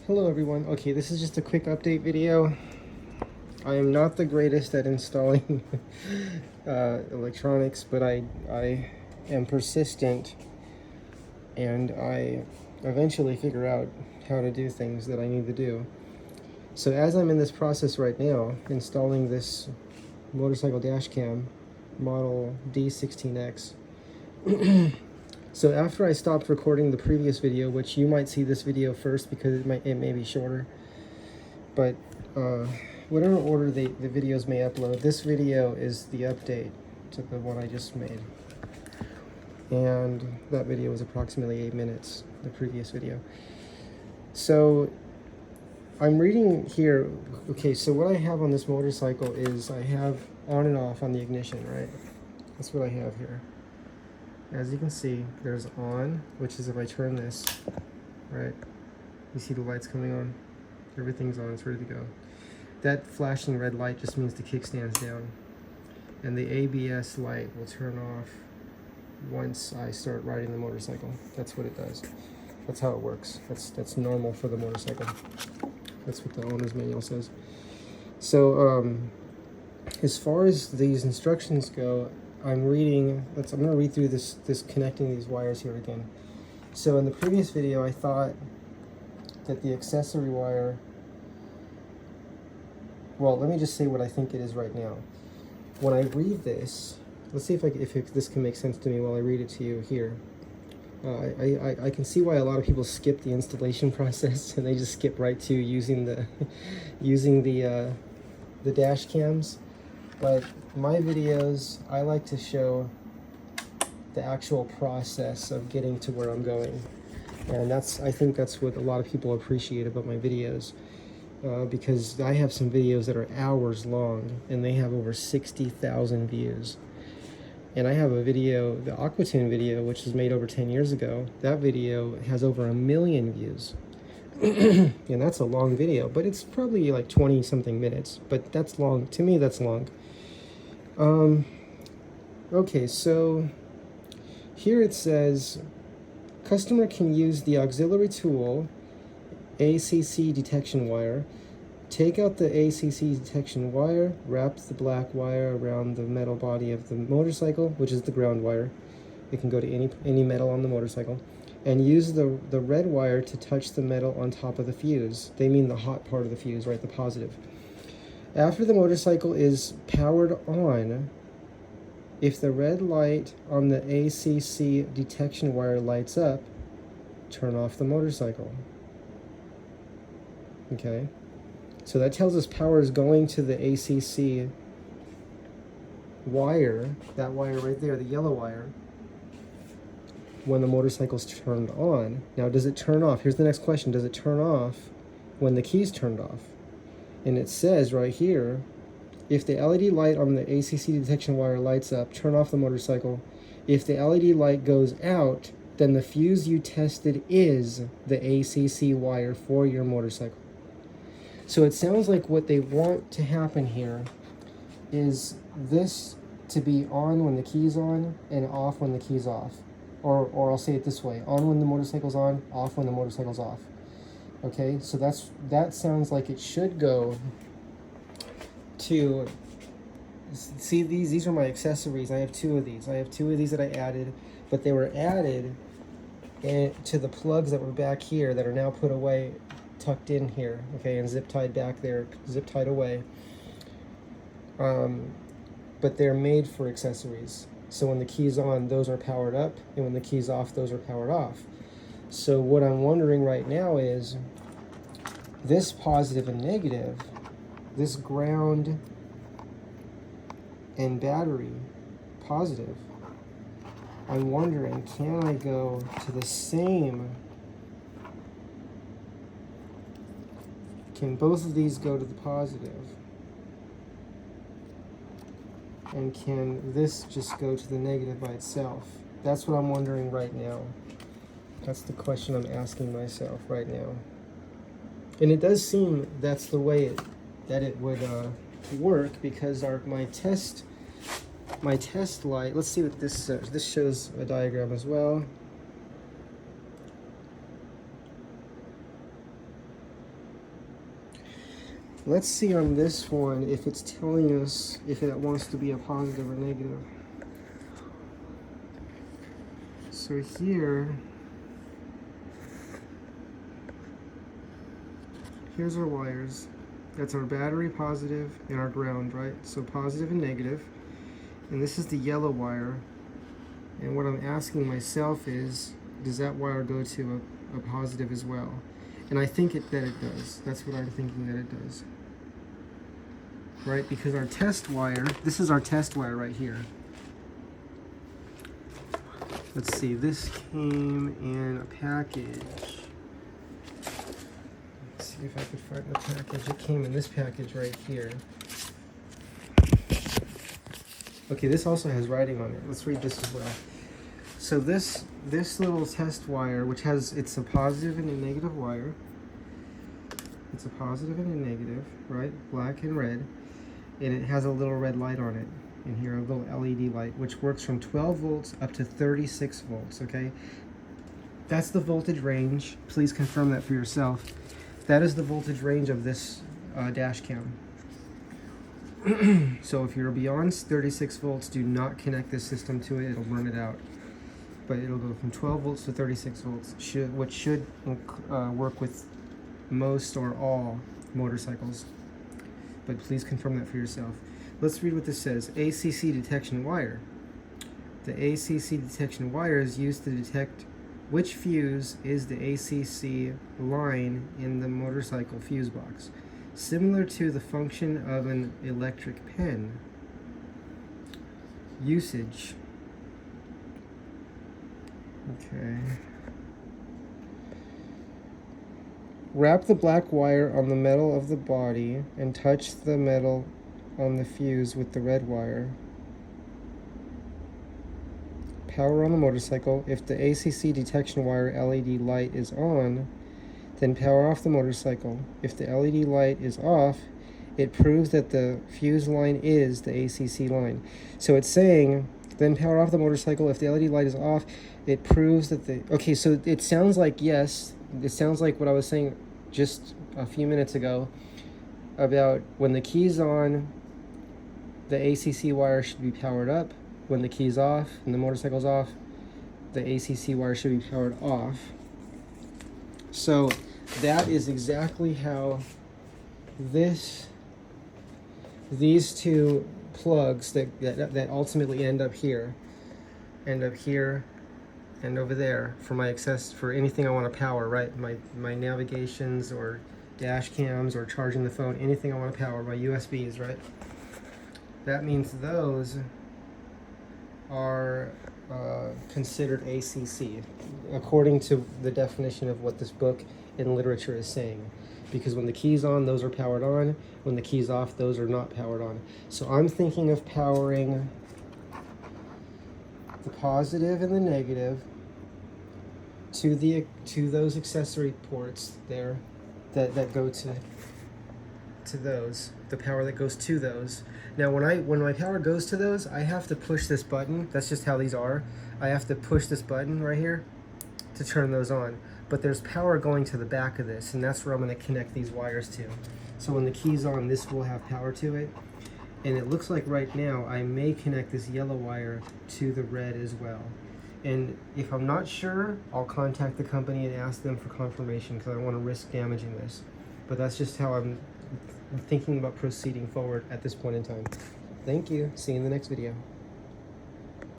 Hello everyone. Okay, this is just a quick update video. I am not the greatest at installing electronics, but I am persistent, and I eventually figure out how to do things that I need to do. So as I'm in this process right now, installing this motorcycle dash cam, model D16X, so after I stopped recording the previous video, which you might see this video first because it may be shorter, but whatever order the videos may upload, this video is the update to the one I just made. And that video was approximately 8 minutes, the previous video. So I'm reading here, okay, so what I have on this motorcycle is I have on and off on the ignition, right? That's what I have here. As you can see, there's on, which is if I turn this, right? You see the lights coming on? Everything's on, it's ready to go. That flashing red light just means the kickstand's down. And the ABS light will turn off once I start riding the motorcycle. That's what it does. That's how it works. That's normal for the motorcycle. That's what the owner's manual says. So, as far as these instructions go, I'm going to read through this connecting these wires here again. So in the previous video, I thought that the accessory wire, well, let me just say what I think it is right now. When I read this, let's see if this can make sense to me while I read it to you here. I can see why a lot of people skip the installation process and they just skip right to using the the dash cams. But my videos, I like to show the actual process of getting to where I'm going. And I think that's what a lot of people appreciate about my videos. Because I have some videos that are hours long and they have over 60,000 views. And I have a video, the Aquatune video, which was made over 10 years ago. That video has over 1 million views. And that's a long video, but it's probably like 20 something minutes, but that's long. To me, that's long. Okay, so here it says, customer can use the auxiliary tool, ACC detection wire. Take out the ACC detection wire, wrap the black wire around the metal body of the motorcycle, which is the ground wire. It can go to any metal on the motorcycle. And use the red wire to touch the metal on top of the fuse. They mean the hot part of the fuse, right? The positive. After the motorcycle is powered on, if the red light on the ACC detection wire lights up, turn off the motorcycle. Okay? So that tells us power is going to the ACC wire, that wire right there, the yellow wire, when the motorcycle's turned on. Now, does it turn off? Here's the next question. Does it turn off when the key's turned off? And it says right here, if the LED light on the ACC detection wire lights up, turn off the motorcycle. If the LED light goes out, then the fuse you tested is the ACC wire for your motorcycle. So it sounds like what they want to happen here is this to be on when the key's on and off when the key's off. Or I'll say it this way, on when the motorcycle's on, off when the motorcycle's off. Okay, so that sounds like it should go to, see, these are my accessories. I have two of these. I have two of these that I added, but they were added to the plugs that were back here that are now put away, tucked in here, okay, and zip tied back there, zip tied away. But they're made for accessories. So when the key's on, those are powered up, and when the key's off, those are powered off. So what I'm wondering right now is, this positive and negative, this ground and battery positive, I'm wondering, can I go to the same, can both of these go to the positive? And can this just go to the negative by itself? That's what I'm wondering right now. That's the question I'm asking myself right now. And it does seem that's the way that it would work, because my test light, let's see what this says. This shows a diagram as well. Let's see on this one if it's telling us if it wants to be a positive or negative. So here, here's our wires. That's our battery positive and our ground, right? So positive and negative. And this is the yellow wire. And what I'm asking myself is, does that wire go to a positive as well? And I think that it does. That's what I'm thinking that it does. Right, because our test wire, this is our test wire right here. Let's see, this came in a package. Let's see if I could find the package. It came in this package right here. Okay, this also has writing on it. Let's read this as well. So this little test wire, which has, it's a positive and a negative wire. It's a positive and a negative, right? Black and red. And it has a little red light on it. In here, a little LED light, which works from 12 volts up to 36 volts, okay? That's the voltage range. Please confirm that for yourself. That is the voltage range of this dash cam. So if you're beyond 36 volts, do not connect this system to it. It'll burn it out. But it'll go from 12 volts to 36 volts, which should work with most or all motorcycles. But please confirm that for yourself. Let's read what this says. ACC detection wire. The ACC detection wire is used to detect which fuse is the ACC line in the motorcycle fuse box, similar to the function of an electric pen. Usage. Okay. Wrap the black wire on the metal of the body and touch the metal on the fuse with the red wire. Power on the motorcycle. If the ACC detection wire LED light is on, then power off the motorcycle. If the LED light is off, it proves that the fuse line is the ACC line. So it's saying, then power off the motorcycle. If the LED light is off, it proves that the... Okay, so it sounds like, yes, it sounds like what I was saying just a few minutes ago about when the key's on, the ACC wire should be powered up. When the key's off and the motorcycle's off, the ACC wire should be powered off. So that is exactly how these two plugs that ultimately end up here and over there for my for anything I want to power, right? My navigations or dash cams or charging the phone, anything I want to power, my USBs, right? That means those are considered ACC according to the definition of what this book in literature is saying. Because when the key's on, those are powered on. When the key's off, those are not powered on. So I'm thinking of powering the positive and the negative to those accessory ports there that go to those, the power that goes to those. Now when my power goes to those, I have to push this button. That's just how these are. I have to push this button right here to turn those on. But there's power going to the back of this, and that's where I'm going to connect these wires to. So when the key's on, this will have power to it. And it looks like right now I may connect this yellow wire to the red as well. And if I'm not sure, I'll contact the company and ask them for confirmation because I don't want to risk damaging this. But that's just how I'm thinking about proceeding forward at this point in time. Thank you. See you in the next video.